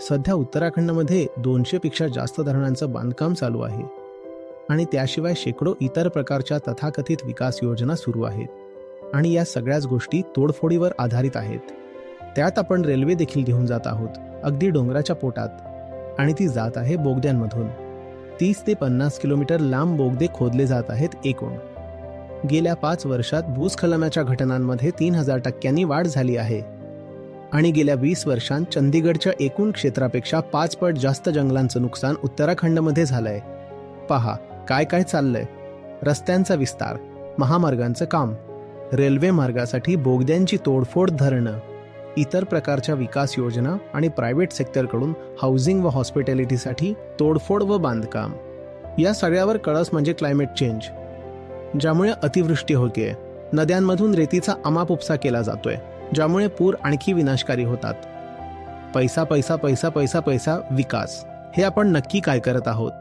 सध्या उत्तराखंडमध्ये 200 पेक्षा जास्त धरणांचं बांधकाम चालू आहे आणि त्याशिवाय शेकडो इतर प्रकारच्या तथाकथित विकास योजना सुरू आहेत आणि या सगळ्याच गोष्टी तोडफोडीवर आधारित आहेत. त्यात आपण रेल्वे देखील घेऊन जात आहोत, अगदी डोंगराच्या पोटात, आणि ती जात आहे बोगद्यांमधून. 30 ते 50 किलोमीटर लांब बोगदे खोदले जात आहेत एकूण. गेल्या 5 वर्षात भूस्खलनाच्या घटनांमध्ये 3000% वाढ झाली आहे आणि गेल्या 20 वर्षांत चंदीगडच्या एकूण क्षेत्रापेक्षा 5 पट जास्त जंगलांचं नुकसान उत्तराखंडमध्ये झालंय. पहा काय काय चाललंय. रस्त्यांचा विस्तार, महामार्गांचं काम, रेल्वे मार्गासाठी बोगद्यांची तोडफोड, धरणं, इतर प्रकारच्या विकास योजना आणि प्रायव्हेट सेक्टरकडून हाऊसिंग व हॉस्पिटॅलिटीसाठी तोडफोड व बांधकाम. या सगळ्यावर कळस म्हणजे क्लायमेट चेंज, ज्यामुळे अतिवृष्टी होतेय. नद्यांमधून रेतीचा अमाप उपसा केला जातोय, ज्यामुळे पूर आणखी विनाशकारी होतात. पैसा पैसा पैसा पैसा पैसा, विकास. हे आपण नक्की काय करत आहोत?